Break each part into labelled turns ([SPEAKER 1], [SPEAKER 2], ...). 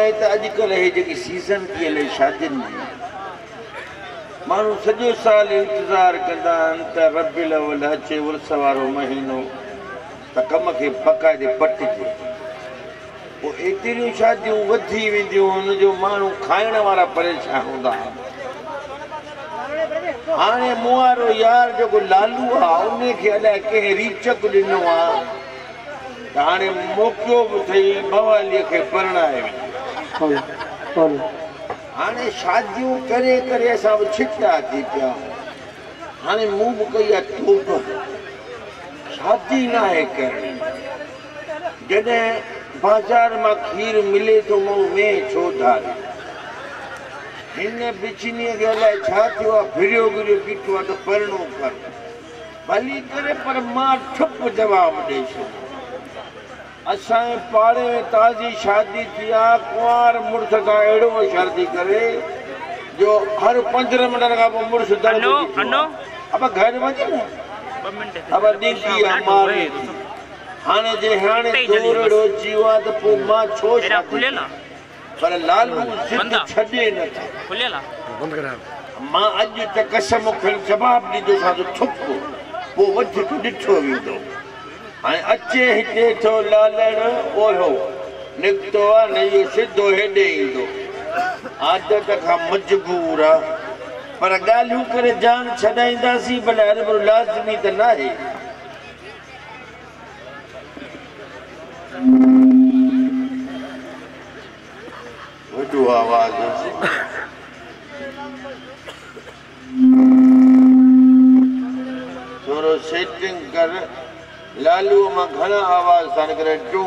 [SPEAKER 1] आहे त अॼुकल्ह हे जेकी सीज़न थी हले शादियुनि जी माण्हू सॼो साल इंतज़ारु कंदा आहिनि त रबियुल अव्वल अचे उर्स वारो महीनो त कम खे बक़ाइदे पटिजे। पोइ एतिरियूं शादियूं वधी वेंदियूं हुनजो माण्हू खाइण वारा परेशान हूंदा। हाणे मूं वारो यार जेको लालू आहे उनखे अलाए कंहिं रीचक ॾिनो आहे त हाणे मोकिलियो बि अथई बवालीअ खे परणाए वञे। हाणे शादियूं करे करे असां बि छिटा थी पिया। हाणे मूं बि कई आहे तोब, शादी न आहे करणी। जॾहिं बाज़ार मां खीर मिले थो मूं में छो धारे। हिन बिचनीअ खे अलाए छा थियो आहे फिरियो गिरियो बीठो आहे त परणो कर भली करे पर मां ठुप जवाबु ॾेई छॾियो। असांजे पाड़े में ताज़ी शादी थी आहे कुंवार मुड़ुस सां अहिड़ो शादी करे जो हर 15 मिनट खां पोइ मुड़ुस अब घर वञे न अब ॾिंगी आहे मारे हाणे जे हाणे दोरड़ो जीव आहे त पोइ मां छो शादी पर लालू जिद छॾे नथा। मां अॼु त कसम खणी जवाबु ॾींदोसां त ठुक पोइ वधीक ॾिठो वेंदो। हाणे अचे हिते थो लालण ओहो निकितो आहे न इहो सिधो हेॾे ईंदो आदत खां मजबूर आहे पर ॻाल्हियूं करे जान छॾाईंदासीं भले हर लाज़मी त न आहे। वॾो आवाज़ थोरो सेटिंग कर। लालू मां घणा आवाज़ सां निकिरे टू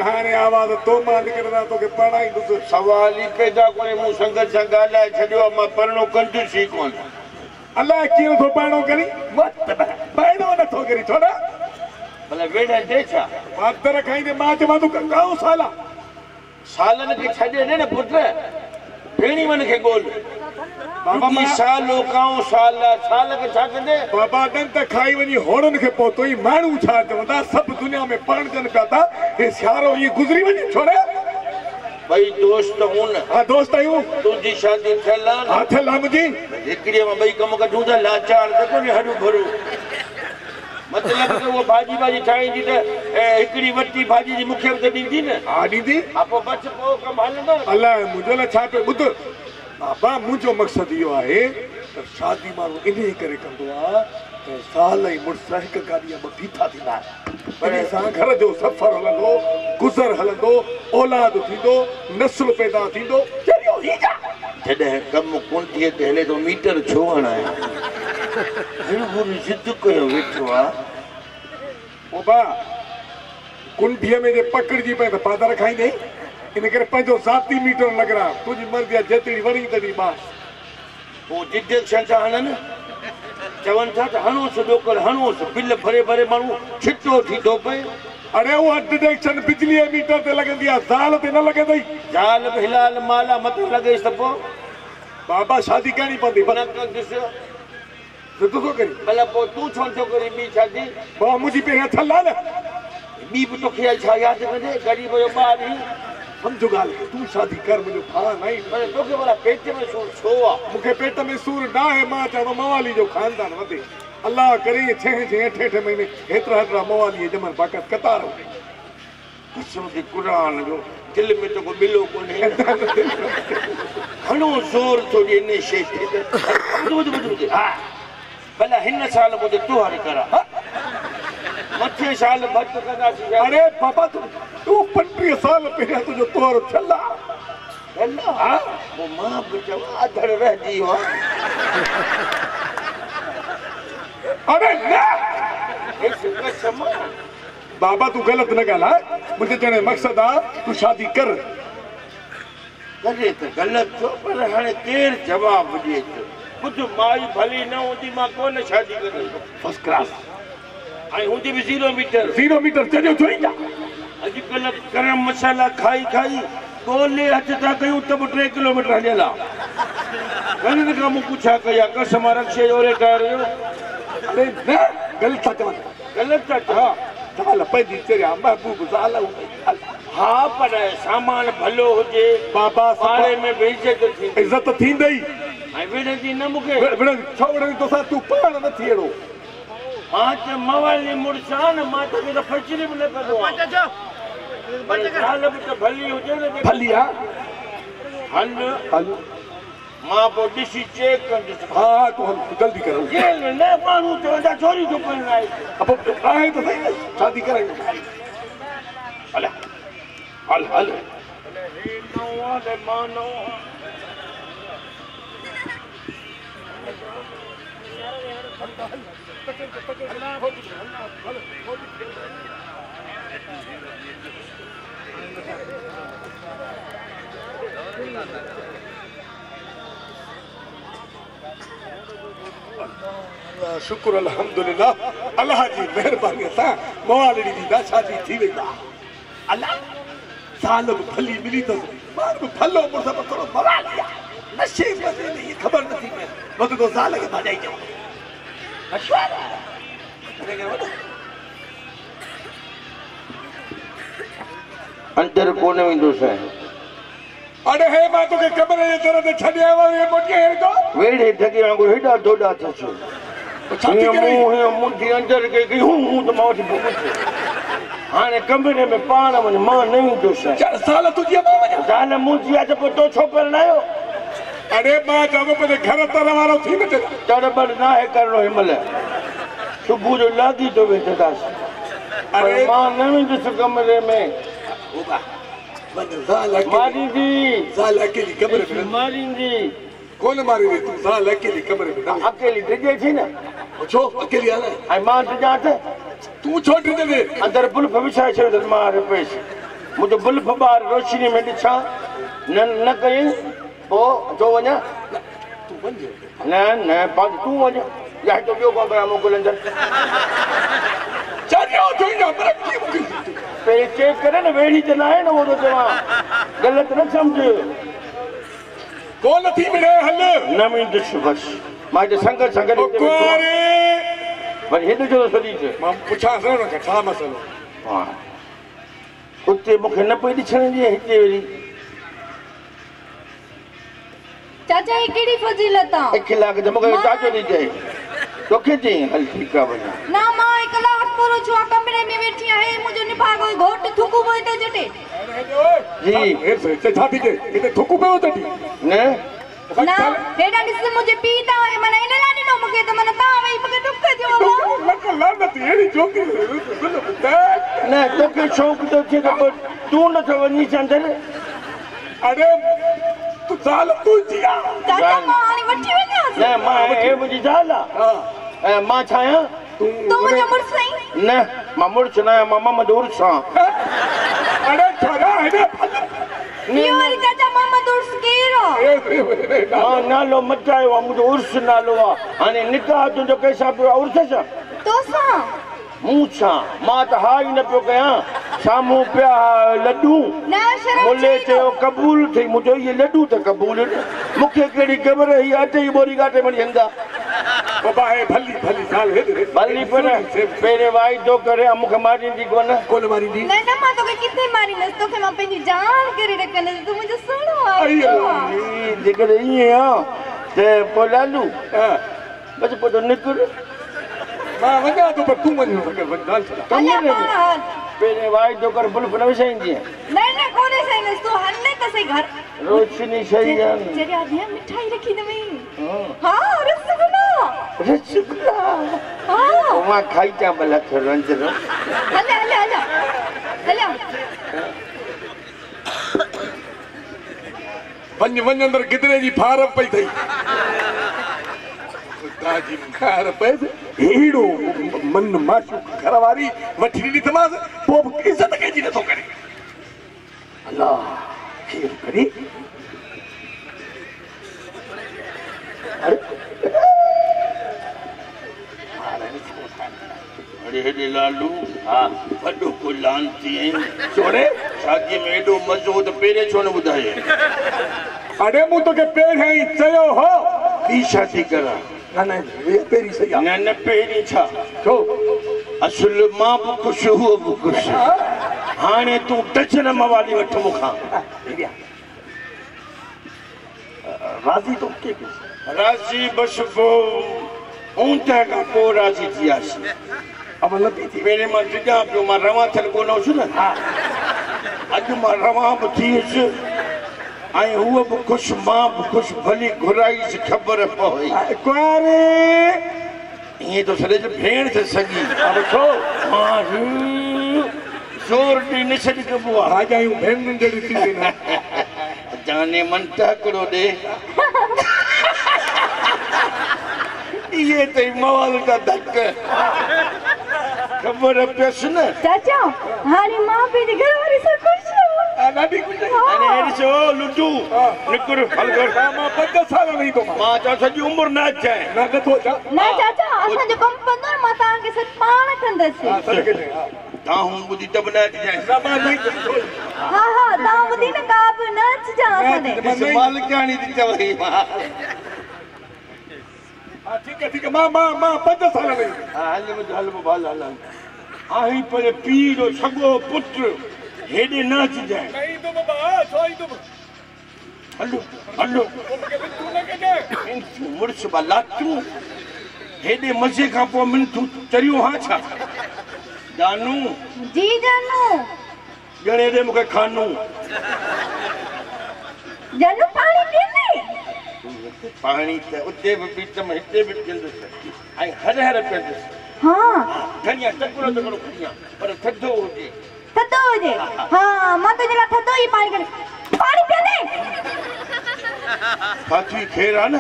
[SPEAKER 2] हाणे आवाज़ तो मां निकिरंदा तोखे पढ़ाईंदुसि।
[SPEAKER 1] सवाल ई पैदा कोन्हे। मूं संगत सां ॻाल्हाए छॾियो आहे मां पढ़णो कंदुसि ई कोन।
[SPEAKER 2] अलाए कीअं थो पढ़णो करी पढ़णो नथो करी थोरा
[SPEAKER 1] भले वेड़ दे छा
[SPEAKER 2] मातर खाईंदे मां चवां तूं काऊं साला
[SPEAKER 1] सालनि खे छॾे ॾे न पुट भेणी मन खे ॻोल्ह। बाबा सालो काऊं साल साल खे छा कंदे
[SPEAKER 2] बाबा ॾंद खाई वञी होड़नि खे पहुतो ई माण्हू छा चवंदा सभु दुनिया में पढ़जनि पिया था हे सियारो ईअं गुज़री वञे छोड़े।
[SPEAKER 1] ॿई दोस्त हुन
[SPEAKER 2] हा दोस्त आहियूं।
[SPEAKER 1] तुंहिंजी शादी थियल आहे
[SPEAKER 2] हा थियल आहे मुंहिंजी।
[SPEAKER 1] हिकिड़ीअ मां ॿई कम कढूं था लाचार त कोन्हे हरू भरू मतिलबु त उहा भाॼी ठाहींदी त हिकिड़ी वॾी भाॼी जी मूंखे बि त ॾींदी न। हा ॾींदी हा पोइ बच पोइ कमु हलंदो। अलाए
[SPEAKER 2] मुंहिंजो लाइ छा पियो ॿुध बाबा मुंहिंजो मक़सदु इहो आहे त शादी माण्हू इन करे कंदो आहे त साल ई मुड़ुस हिकु गाॾीअ में बीठा थींदा आहिनि इन सां घर जो सफ़र हलंदो गुज़र हलंदो औलाद थींदो नस्ल पैदा थींदो।
[SPEAKER 1] जॾहिं कमु कुंठीअ ते हले थो मीटर छो हणाए ज़िद कयो वेठो आहे।
[SPEAKER 2] बाबा कुंठीअ में जे पकड़िजी पए त पादर खाईंदे इन करे पंहिंजो ज़ाती मीटर लॻाए तुंहिंजी मर्ज़ी आहे जेतिरी वरी तॾहिं ॿार
[SPEAKER 1] पोइ डिटेक्शन था हणनि चवनि था त हणोसि ॾोकर हणोसि बिल भरे भरे माण्हू छिटो थींदो पए।
[SPEAKER 2] अरे उहा डिटेक्शन बिजलीअ मीटर ते लॻंदी आहे ज़ाल ते न लॻंदई।
[SPEAKER 1] ज़ाल बि हिलाल माला मथां लॻेसि त पोइ
[SPEAKER 2] बाबा शादी करणी पवंदी
[SPEAKER 1] भला ॾिसो
[SPEAKER 2] थो करी
[SPEAKER 1] भला पोइ तूं छो थो करी ॿी शादी
[SPEAKER 2] बाबा मुंहिंजी पहिरियां थल आहे न
[SPEAKER 1] ॿी बि तोखे छा यादि कंदे ग़रीब जो ॿार ई
[SPEAKER 2] सम्झो ॻाल्हि तूं शादी कर मुंहिंजो भाउ न आई
[SPEAKER 1] पर तोखे भला पेट में सूर छो आहे।
[SPEAKER 2] मूंखे पेट में सूर न आहे मां चवां मवाली जो खानदान वधे अलाह करे 6 महीने हेतिरा हेतिरा मवाली ॼमनि बाक़ात कतार
[SPEAKER 1] कसम जे क़ुरान जो दिलि में तोखे मिलो कोन्हे घणो ज़ोर थो ॾिए इन शइ ते। हा भला हिन साल मुंहिंजो तुहारी करा मथे साल भट कंदासीं।
[SPEAKER 2] अरे बाबा तूं 35 साल पहिरियां तुंहिंजो तोर थियल आहे।
[SPEAKER 1] हा पोइ मां बि चवां अधड़ रहिजी वियो आहे।
[SPEAKER 2] अरे न बाबा तूं ग़लति न ॻाल्हाए मुंहिंजे चवण जो मक़सदु आहे तूं शादी कर।
[SPEAKER 1] करे त ग़लति छो पर हाणे केरु जवाबु ॾिए थो। ॿुध माई भली न हूंदी मां कोन शादी कंदुसि फर्स्ट क्लास ऐं हूंदी बि 0 मीटर
[SPEAKER 2] चढ़ियो छो ई
[SPEAKER 1] अॼुकल्ह गरम मसाला खाई खाई ॻोल्हे हथ था कयूं त बि 3 किलोमीटर हलियल आहे। घणनि खां मूं पुछा कया कसम रक्षे ओरे टायर जो।
[SPEAKER 2] अरे न ग़लति था चवनि
[SPEAKER 1] ग़लति था चवां
[SPEAKER 2] साल पंहिंजी चरिया महबूब ज़ाल
[SPEAKER 1] हाँ पर सामान भलो हुजे
[SPEAKER 2] बाबा
[SPEAKER 1] पाड़े में भी
[SPEAKER 2] इज्जत थींदई
[SPEAKER 1] ऐं विढ़ंदी न मूंखे
[SPEAKER 2] छो विढ़ंदी तोसां तूं पाण न थी अहिड़ो
[SPEAKER 1] मां त मवाली मुड़ुस आहे न मां तोखे त फचरी बि न कंदो आहियां पर ज़ाल बि त भली हुजे न
[SPEAKER 2] भली आहे
[SPEAKER 1] हल
[SPEAKER 2] हल
[SPEAKER 1] मां पोइ ॾिसी चेक कंदुसि
[SPEAKER 2] हा तूं हल जल्दी कर
[SPEAKER 1] जेल में न माण्हू चवंदा चोरी थो करणु आहे
[SPEAKER 2] आहे त सही न शादी करायूं
[SPEAKER 1] हल हल हल मां न
[SPEAKER 2] शुक्र अल्हम्दुलिल्लाह अल्लाह जी मेहरबानी सां मवाली जी दा शादी थी वई अल्लाह साल बि भली मिली अथसि ॿार बि भलो मुड़ुस बि थोरो मवाली आहे नशे में ये ख़बर नथी पए वक़्तु तो ज़ाल खे भाॼाई चऊं
[SPEAKER 1] अंदर कोन वेंदो साईं
[SPEAKER 2] अरे हे मां तोखे कमरे जे दर ते छॾे आयो आहियां मोटी हेॾो
[SPEAKER 1] वेड़े ढगे वांगुरु हेॾा दोॾा अथसि
[SPEAKER 2] छाती करे
[SPEAKER 1] मुंहिंजी अंदर कई हूं त मां वठी भुॻुसि हाणे कमरे में पाण वञ मां न ईंदुसि
[SPEAKER 2] साल तुंहिंजी अम्मा वञा
[SPEAKER 1] ज़ाल मुंहिंजी आहे त पोइ तो छो परणायो
[SPEAKER 2] अरे मां चवां पंहिंजे घर तर वारो थी न
[SPEAKER 1] तड़बड़ न आहे करिणो हिनमहिल सुबुह जो लागी थो वेठंदासीं अरे मां न वेंदुसि कमरे में मारींदी
[SPEAKER 2] ज़ाल अकेली कमरे में
[SPEAKER 1] मारींदी
[SPEAKER 2] कौन मारी रे तू ज़ाल अकेली कमरे में
[SPEAKER 1] अकेली डिॼे थी न
[SPEAKER 2] छो अकेली आहे
[SPEAKER 1] ऐं मां डिॼां त
[SPEAKER 2] तू छो डिॼे
[SPEAKER 1] अंदरि बुल्फ विछाए छॾियो अथसि मां रुपयसि मुंहिंजो बुल्फ ॿार रोशनी में ॾिसां न कयईं पोइ जो वञा
[SPEAKER 2] तू वञ
[SPEAKER 1] न तूं वञ या हिकु ॿियो कमरा मोकिलंदड़ पहिरीं चेक करे न वेड़ी त न आहे न उहो त चवां ग़लति न सम्झ
[SPEAKER 2] कोन थी मिले हल
[SPEAKER 1] न वेंदुसि बसि मां हिते संग वरी हेॾो जो सॼी
[SPEAKER 2] मां पुछां न छा मसइलो
[SPEAKER 1] हा उते मूंखे न पई ॾिसण हिते वरी
[SPEAKER 3] चाचा ये केड़ी फजीलत आ
[SPEAKER 1] इखलाक त मूंखे चाचो थी चए तोखे चई हल ठीकु आहे भला
[SPEAKER 3] ना मां कलाक पूरो छुआ कमरे में वेठी आहे मुंहिंजो निभागो घोट थुकू पोइ त जटे
[SPEAKER 2] जी हे छा थी चए हिते थुकू पियो चटी
[SPEAKER 1] न
[SPEAKER 3] ना हेॾा ॾिस मुंहिंजे पीउ तां माना इन लाइ ॾिनो मूंखे त माना तां वई मूंखे दुख थियो
[SPEAKER 2] लक लानत अहिड़ी छोकिरी
[SPEAKER 1] न तोखे शौक़ु थो थिए त पोइ तूं नथो वञी अंदरि
[SPEAKER 2] अरे तू ज़ाल तुंहिंजी आहे
[SPEAKER 3] चाचा मां हाणे वठी वञां
[SPEAKER 1] न मां हे मुंहिंजी ज़ाल आहे ऐं मां छा आहियां
[SPEAKER 3] तूं मुंहिंजो मुड़ुसु आहीं
[SPEAKER 1] न मां मुड़ुसु न आहियां मां मोहम्मद उर्स आहियां
[SPEAKER 2] अरे छोरा हेॾे
[SPEAKER 3] इहो वरी चाचा मोहम्मद उर्स केरु आहे
[SPEAKER 1] मां नालो मचायो आहे मुंहिंजो उर्स नालो आहे हाणे निकाह तुंहिंजो कंहिंसां पियो आहे उर्स सां
[SPEAKER 3] तोसां
[SPEAKER 1] मूं सां मां त हा ई न पियो कयां साम्हूं पिया लॾूं मुले चयो क़बूल थी मुंहिंजो इहे लॾूं त क़बूल मूंखे कहिड़ी ख़बर हीअ अटे जी बोरी घाटे में हंदा
[SPEAKER 2] बाबा हे भली भली साल हेॾे
[SPEAKER 1] भली पर पहिरें वाइदो करे मूंखे मारींदी कोन
[SPEAKER 2] मारींदी
[SPEAKER 3] न मां तोखे किथे मारींदसि तोखे मां पंहिंजी जान करे रखंदसि तूं मुंहिंजो सुहिणो आहे
[SPEAKER 1] जेकॾहिं ईअं आहे त पोइ लालू बसि पोइ त निकिर
[SPEAKER 2] मां वञा थो पर तूं वञो
[SPEAKER 1] पहिरें वाइदो कर बुल्फ न विछाईंदी
[SPEAKER 3] न कोन्हे सही तूं हले त सही घर
[SPEAKER 1] रोशनी सही आहे
[SPEAKER 3] जॾहिं आदिया मिठाई रखी अथई हा रसगुल्ला
[SPEAKER 1] हा मां खाई अचां भला थोरो अंदरि
[SPEAKER 3] हले
[SPEAKER 2] वञ अंदरि गिदरे जी फार पई अथई ताजी खार पे हेड़ो मन माशूक घर वारी वठी ॾिनी तमास पोइ इज़त कंहिंजी नथो करे अल्लाह खैर करे
[SPEAKER 1] अरे हेॾे लालू हा वॾो को लानती आहीं छोड़े शादीअ में एॾो मज़ो त पहिरें छो न ॿुधाए
[SPEAKER 2] अरे मूं तोखे पहिरियां ई चयो हो
[SPEAKER 1] ॿी शादी करां
[SPEAKER 2] न पहिरीं सही आहे
[SPEAKER 1] न पहिरीं छा
[SPEAKER 2] छो
[SPEAKER 1] असल मां भी खुश हुओ भी खुश हाने तू टचन मवाली वठ मुखां
[SPEAKER 2] राजी तो के
[SPEAKER 1] राजी बस वो ऊंट का को राजी थियासी
[SPEAKER 2] अब लपी थी
[SPEAKER 1] मेरे मां जिगा पियो मां रवा थियल कोन हुउसि न अॼु मां रवा बि थियुसि ऐं हूअ बि ख़ुशि मां बि ख़ुशि भली घुराईसि ख़बर पई
[SPEAKER 2] कुआरे
[SPEAKER 1] ईअं तो सॼे भेण थे सॻी
[SPEAKER 2] अब छो
[SPEAKER 1] मां ज़ोर ॾी न छॾ कबो आहे
[SPEAKER 2] राजायूं भेणुनि जहिड़ी थी न
[SPEAKER 1] जाने मन टाकड़ो ॾे इहे तई मवाल का धक ख़बर पियसि न
[SPEAKER 3] चाचा हाणे मां पंहिंजे घर वारी सां ख़ुशि
[SPEAKER 2] ॾाढी ख़ुशि
[SPEAKER 1] अरे ॾिसो लुटू निकुर हल कर
[SPEAKER 2] मां 5 साल नहीं तो
[SPEAKER 1] मां चओ सॼी उमिरि न अचाए
[SPEAKER 2] ना नथो अचां
[SPEAKER 3] न चाचा असांजो कमु कंदो मां तव्हांखे सभु पाण कंदसि
[SPEAKER 2] सॾके
[SPEAKER 1] तव्हां हूं ॿुधी त बि न अचिजांइ
[SPEAKER 2] ना मां नहीं
[SPEAKER 3] हा हा तव्हां ॿुधी न का बि न अचिजां असां ॾे
[SPEAKER 1] ॾिस मालिकाणी थी चवई मां
[SPEAKER 2] ठीक है मां 5 साल नहीं
[SPEAKER 1] हल हल आहीं पर पीउ जो सॻो पुत्र हेॾे न अचिजांइ
[SPEAKER 2] नहीं तो बाबा सोई तो
[SPEAKER 1] हलो हलो मुड़ुस लातूं हेॾे मज़े खां पोइ मिंथूं चरियूं हा छा जानू
[SPEAKER 3] जी जानू
[SPEAKER 1] ॼणे ॾे मूंखे खानू
[SPEAKER 3] जानू पाणी पीअंदी
[SPEAKER 1] पाणी त उते बि पीतमि हिते बि पीअंदुसि ऐं हर पीअंदुसि
[SPEAKER 3] हा
[SPEAKER 1] खणिया तकिड़ो खणिया पर थधो हुजे
[SPEAKER 3] थधो हुजे हा मां तुंहिंजे लाइ थधो ई पाणी पीअंदी
[SPEAKER 1] फाथी खेर आहे न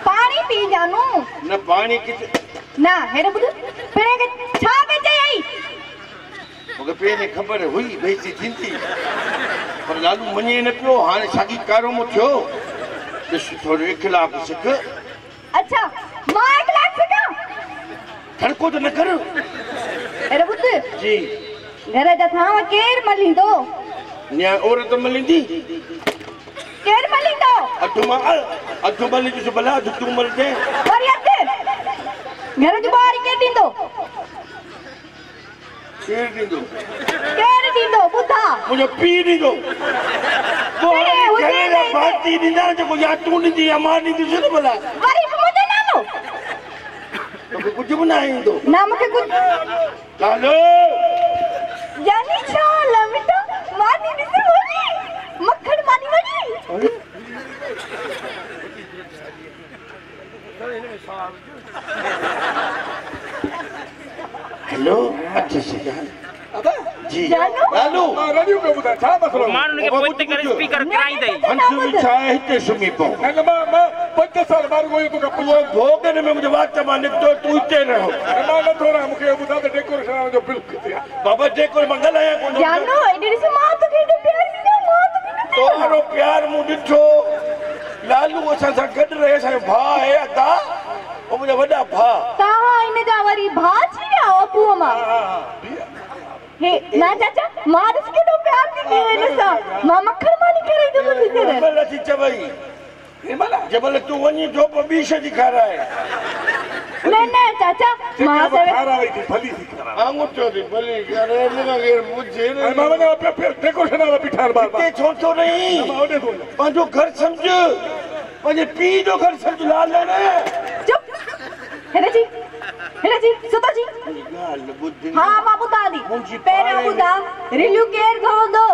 [SPEAKER 3] पाणी पी जानू
[SPEAKER 1] न पाणी किथे
[SPEAKER 3] ना हेॾो ॿुध पिणे खे छा पई चई
[SPEAKER 1] मूंखे पहिरीं ख़बर हुई बेइज़ती थींदी पर लालू मञे न पियो हाणे साॻी कारो मूं थियो ॾिस थोरो इख़्लाक़ सिख
[SPEAKER 3] अच्छा मां इख़्लाक़ सिखां
[SPEAKER 1] ठड़को त न कर
[SPEAKER 3] हेॾो ॿुध
[SPEAKER 1] जी
[SPEAKER 3] घर जा थांव केरु मलींदो
[SPEAKER 1] न्या औरत मलींदी
[SPEAKER 3] केरु मलींदो
[SPEAKER 1] अधु मली ॾिस भला अधु तूं मल दे
[SPEAKER 3] वरी अधु घर जो ॿार केरु ॾींदो केरु ॾींदो ॿुधा
[SPEAKER 1] मुंहिंजो पीउ ॾींदो भाती ॾींदा जेको या तूं ॾींदी या मां ॾींदुसि न भला
[SPEAKER 3] वरी मुंहिंजो नालो
[SPEAKER 1] तोखे कुझु बि न ईंदो
[SPEAKER 3] ना मूंखे कुझु
[SPEAKER 1] लालो
[SPEAKER 3] यानी छा लमिटा मानी ॾिसी वञी मक्खण मानी वञी
[SPEAKER 1] हेलो अच्छे से
[SPEAKER 2] अबे
[SPEAKER 1] जी
[SPEAKER 3] जानू
[SPEAKER 1] लालू
[SPEAKER 2] रेडियो पे बुधा छा मसलो
[SPEAKER 4] माण्हुनि खे पोइ करे स्पीकर कराई दई
[SPEAKER 1] हंस बि छा आहे हिते सुम्ही पओ
[SPEAKER 2] न मां 5 साल बार कोई तो
[SPEAKER 1] उहो भोगन में मुंहिंजो वात मां निकितो तूं हिते रहो
[SPEAKER 2] मां न थोरा मूंखे ॿुधा त डेकोरेशन जो बिल किथे आहे
[SPEAKER 1] बाबा जेको मंगल आया कोन
[SPEAKER 3] जानू एॾी ॾिस मां तो केॾो प्यार ॾींदा मां तो
[SPEAKER 1] तोरो प्यार मूं ॾिठो लालू असां सां गॾु रहे असांजो भाउ आहे अदा ओ मुंहिंजा वॾा भाउ
[SPEAKER 3] तव्हां इन जा वरी भाउ थी विया अबूअ मां हे ना चाचा मां ॾिस केॾो प्यार ॾींदी आहियां ॾिसां मां मक्खण मानी करे ॾिनो ॾिसो
[SPEAKER 1] जबल अची चवई जबल तूं वञी धोप ॿी शइ खाराए
[SPEAKER 3] न न चाचा मां सवे
[SPEAKER 2] खारा वई थी भली थी खारा
[SPEAKER 1] आंगुठो थी भली अरे लगे मुझे
[SPEAKER 2] ऐं मां वञा पे डेकोरेशन वाला बीठार बार
[SPEAKER 1] हिते छो थो नहीं
[SPEAKER 2] मां ओॾे थो
[SPEAKER 1] पंहिंजो घर सम्झ पंहिंजे पीउ जो घर सम्झ लाल न
[SPEAKER 3] चुप हेॾे जी सुतो जी
[SPEAKER 1] ॻाल्हि ॿुध
[SPEAKER 3] हा मां ॿुधां थी पहिरियों ॿुधां रिलियूं केरु ठहंदो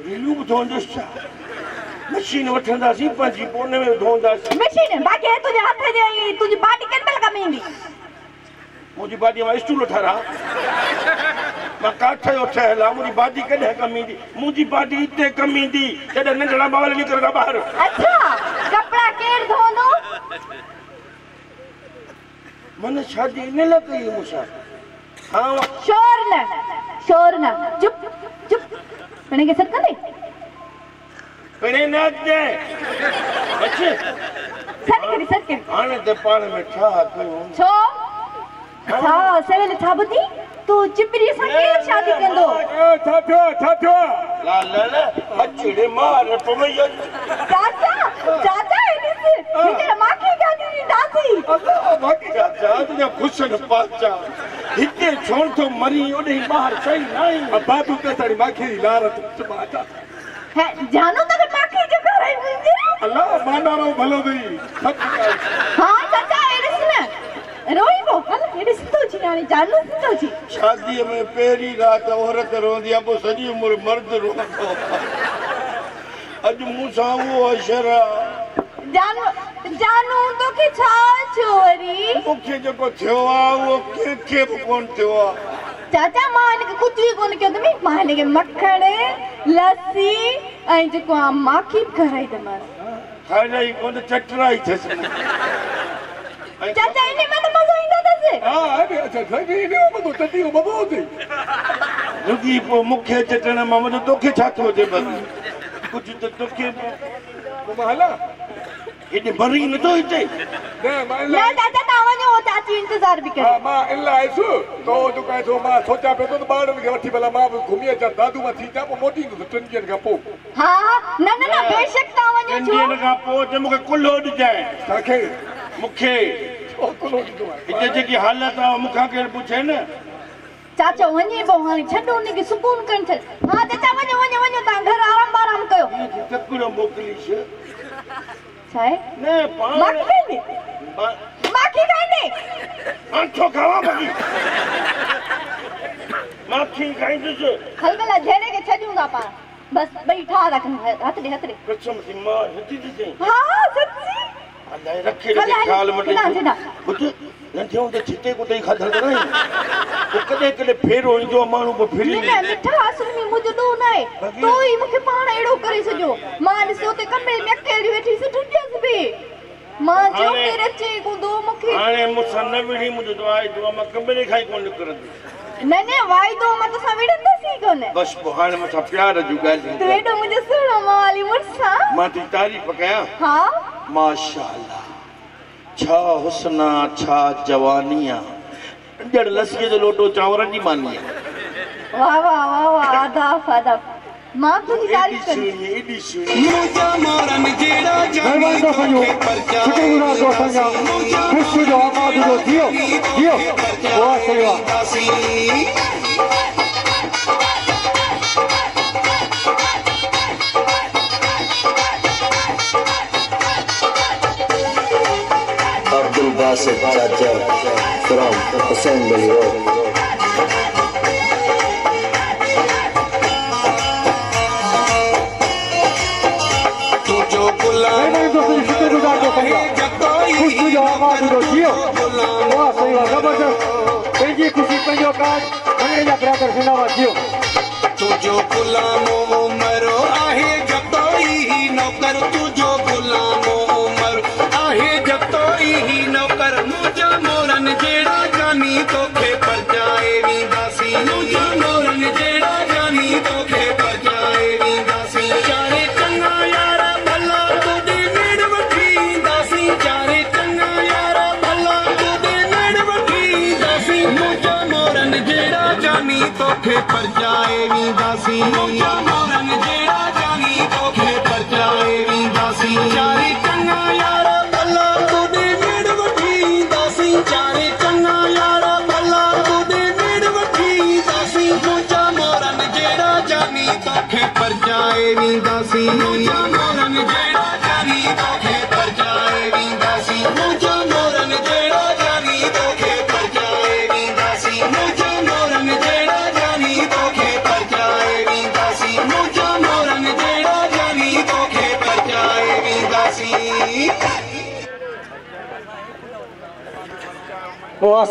[SPEAKER 1] रिलियूं बि धोईंदुसि छा मशीन वठंदासीं पंहिंजी पोइ उन में धोईंदासीं
[SPEAKER 3] मशीन बाक़ी तुंहिंजे हथ जे तुंहिंजी बाटी केॾी महिल कमु ईंदी
[SPEAKER 1] मुंहिंजी भाॼी मां स्टूल ठारां मां काठ जो ठहियल आहे मुंहिंजी भाॼी कॾहिं कमु ईंदी मुंहिंजी भाॼी हिते कमु ईंदी जॾहिं नंढड़ा ॿार निकिरंदा ॿाहिरि
[SPEAKER 3] अच्छा कपिड़ा केरु धोईंदो
[SPEAKER 1] मन शादी इन लाइ कई मूंसां हा
[SPEAKER 3] शोर न चुप चुप पिणे खे सॾु कंदे
[SPEAKER 1] पिणे न अचे
[SPEAKER 3] सॾु करी
[SPEAKER 1] हाणे त पाण में छा कयूं
[SPEAKER 3] छो छा सवेल छा ॿुधी तूं चिपरीअ सां केरु शादी कंदो
[SPEAKER 2] छा थियो
[SPEAKER 1] लाल अचड़े मार पवई
[SPEAKER 3] चाचा हींअर मांखे शादी ॾींदासीं
[SPEAKER 1] बाक़ी चाचा तुंहिंजा खुशन पाचा हिते छोड़ तो मरी ओडे बाहर सही नहीं
[SPEAKER 2] अब्बा तू तो सारी माखी लारत चमाचा
[SPEAKER 3] है जानो तक माखी जो करे मुझे
[SPEAKER 2] अल्लाह माना रो भलो दई सब
[SPEAKER 3] हां चाचा एडिस ने रोई वो हल एडिस तो जी यानी जानो तो जी
[SPEAKER 1] शादी में पहली रात औरत रोंदी अब सजी उम्र मर्द रोंदो अज मूसा वो अशरा जानू तो के छा छोरी
[SPEAKER 2] मुखे जो थियो आ वो के कोन थियो आ
[SPEAKER 3] चाचा मान के कुछ भी कोन के तमी मान के मक्खन लस्सी ऐ जो माखी कराई दमस
[SPEAKER 1] खाई कोन चटराई थस
[SPEAKER 3] चाचा इने में तो मजा इंदा दसे
[SPEAKER 2] हां अबे अच्छा सही ने वो तो तती वो बहुत ही
[SPEAKER 1] रुकी पो मुखे चटना मामा तो के छा थो दे बस कुछ तो के
[SPEAKER 2] महला
[SPEAKER 1] इने मरी न तो इते
[SPEAKER 3] ना चाचा तावा जो चाची इंतजार भी करे
[SPEAKER 2] हां मां इल्ला आइसु तो जो कहे तो मां सोचा पे तो बाड़न के वठी भला मां घुमिए जा दादू मा थी जा मोटी न ट्रेन के का पो
[SPEAKER 3] हां ना बेशक तावा जो
[SPEAKER 1] इंडियन का पो जे मुके कुल्लो द जाए
[SPEAKER 2] ताके
[SPEAKER 1] मुखे
[SPEAKER 2] ओ कुल्लो द जाए
[SPEAKER 1] इते जेकी हालत आ मुखा के पूछे न
[SPEAKER 3] चाचा वने बहानी छडो ने के सुकून कन थे हां चाचा वने ता घर आराम कयो
[SPEAKER 1] तकड़ो मोकलीश
[SPEAKER 3] छाए
[SPEAKER 1] ने पान
[SPEAKER 3] माखी खाइंदे
[SPEAKER 1] आंखो खावा मगी माखी खाइंदस
[SPEAKER 3] हलगला झेड़े के छडूंगा पा बस बैठा रख हथ दे
[SPEAKER 1] कसम से मां हती दे
[SPEAKER 3] हां सच्ची
[SPEAKER 1] अल्लाह रखे रे ख्याल मटे बुत नथियो तो छिते को तई खाधल नहीं वो कदे फेरो जो मानू को फिरी
[SPEAKER 3] ने मिठा असुल में मुझे दो नाए तो ही मुके पाण एड़ो करे सजो मान से ओते कमरे में अकेली बैठी से ठुजस बे मां जो तेरे चे को दो मुके
[SPEAKER 1] हाने मुसन विड़ी मुझे तो आई दुआ में कमरे खाई कोन करंदी
[SPEAKER 3] ने वाई दो मैं तो सविड़न दसी कोने
[SPEAKER 1] बस बहाने में प्यार जुगाल
[SPEAKER 3] तो एडो मुझे सुनो माली मुर्सा
[SPEAKER 1] मां ती तारीफ कया
[SPEAKER 3] हां
[SPEAKER 1] माशाअल्लाह छा हुस्ना छा जवानिया जड़ लस्सी जो लोटो चावरन जी मानिया
[SPEAKER 3] वाह आदा मां तुझी तारीफ कर
[SPEAKER 1] एडी सुनी
[SPEAKER 5] मुझा मोरन जेड़ा जाने
[SPEAKER 2] तो संयो शुक्रिया तो संगा खुश जो आबाद जो दियो वाह सही
[SPEAKER 6] Abdul Basit Chacha from Assembly Road.
[SPEAKER 5] तुझो गुलामो उमरो आहे जतोई ही नौकर तुझो गुलामो उमर आहे जतोई ही नौकर मुझा मोरन जेड़ा जानी तोखे पर जाए वींदासी मुझा मोरन जेड़ा जानी तोखे पर जाए वींदासी चारे चंगा यारा भला तुदे नेड़ वठी दासी चारे चंगा यारा भला तुदे नेड़ वठी दासी मुझा मोरन जेड़ा जानी तोखे पर जाए वींदासी मुझा मोरन जेड़ा जानी तोखे पर जाए वींदासी चारे चंगा यारा भला तुदे नेड़ वठी दासी चारे चंगा यारा भला तुदे नेड़ वठी दासी मुझा मोरन जेड़ा जानी तोखे पर जाए वींदासी मुझा मोरन जेड़ा जानी तोखे पर जाए वींदासी मुझा मोरन जेड़ा जानी तोखे पर जाए वींदासी मुझा मोरन जेड़ा जानी तोखे पर जाए वींदासी मुझा मोरन जेड़ा जानी तोखे पर जाए वींदासी
[SPEAKER 2] वाह